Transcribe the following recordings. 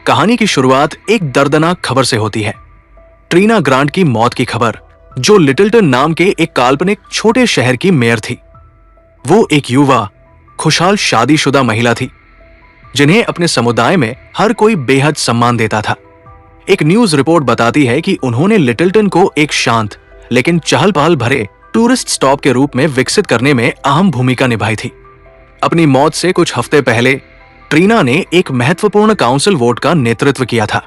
कहानी की शुरुआत एक दर्दनाक खबर से होती है। ट्रीना ग्रांट की मौत की खबर, जो लिटिलटन नाम के एक काल्पनिक छोटे शहर की मेयर थी। वो एक युवा, खुशहाल शादीशुदा महिला थी जिन्हें अपने समुदाय में हर कोई बेहद सम्मान देता था। एक न्यूज रिपोर्ट बताती है कि उन्होंने लिटिलटन को एक शांत लेकिन चहल पहल भरे टूरिस्ट स्टॉप के रूप में विकसित करने में अहम भूमिका निभाई थी। अपनी मौत से कुछ हफ्ते पहले ट्रीना ने एक महत्वपूर्ण काउंसिल वोट का नेतृत्व किया था,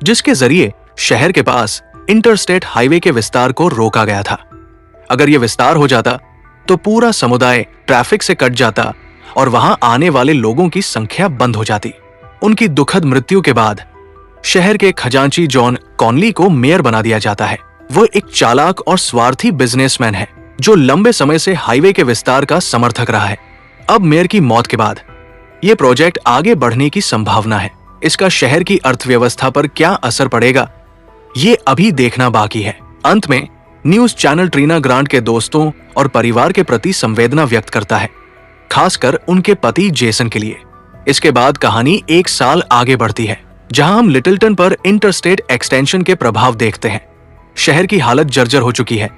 जिसके जरिए शहर के पास इंटरस्टेट हाईवे के विस्तार को रोका गया था। अगर यह विस्तार हो जाता तो पूरा समुदाय ट्रैफिक से कट जाता और वहां आने वाले लोगों की संख्या बंद हो जाती। उनकी दुखद मृत्यु के बाद शहर के खजांची जॉन कॉनली को मेयर बना दिया जाता है। वह एक चालाक और स्वार्थी बिजनेसमैन है जो लंबे समय से हाईवे के विस्तार का समर्थक रहा है। अब मेयर की मौत के बाद यह प्रोजेक्ट आगे बढ़ने की संभावना है। इसका शहर की अर्थव्यवस्था पर क्या असर पड़ेगा, ये अभी देखना बाकी है। अंत में न्यूज चैनल ट्रीना ग्रांट के दोस्तों और परिवार के प्रति संवेदना व्यक्त करता है, खासकर उनके पति जेसन के लिए। इसके बाद कहानी एक साल आगे बढ़ती है, जहां हम लिटिलटन पर इंटरस्टेट एक्सटेंशन के प्रभाव देखते हैं। शहर की हालत जर्जर हो चुकी है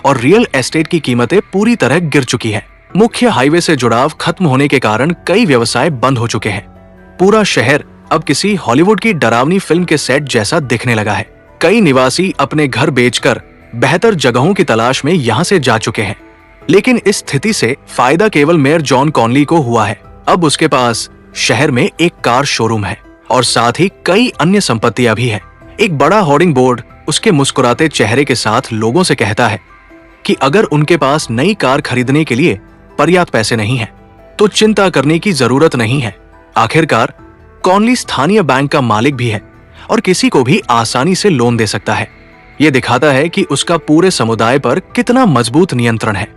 और रियल एस्टेट की कीमतें पूरी तरह गिर चुकी हैं। मुख्य हाईवे से जुड़ाव खत्म होने के कारण कई व्यवसाय बंद हो चुके हैं। पूरा शहर अब किसी हॉलीवुड की डरावनी फिल्म के सेट जैसा दिखने लगा है। कई निवासी अपने घर बेचकर बेहतर जगहों की तलाश में यहां से जा चुके हैं। लेकिन इस स्थिति से फायदा केवल मेयर जॉन कॉनली को हुआ है। अब उसके पास शहर में एक कार शोरूम है और साथ ही कई अन्य संपत्तियां भी हैं। एक बड़ा होर्डिंग बोर्ड उसके मुस्कुराते चेहरे के साथ लोगों से कहता है कि अगर उनके पास नई कार खरीदने के लिए पर्याप्त पैसे नहीं हैं, तो चिंता करने की जरूरत नहीं है। आखिरकार कॉनली स्थानीय बैंक का मालिक भी है और किसी को भी आसानी से लोन दे सकता है। यह दिखाता है कि उसका पूरे समुदाय पर कितना मजबूत नियंत्रण है।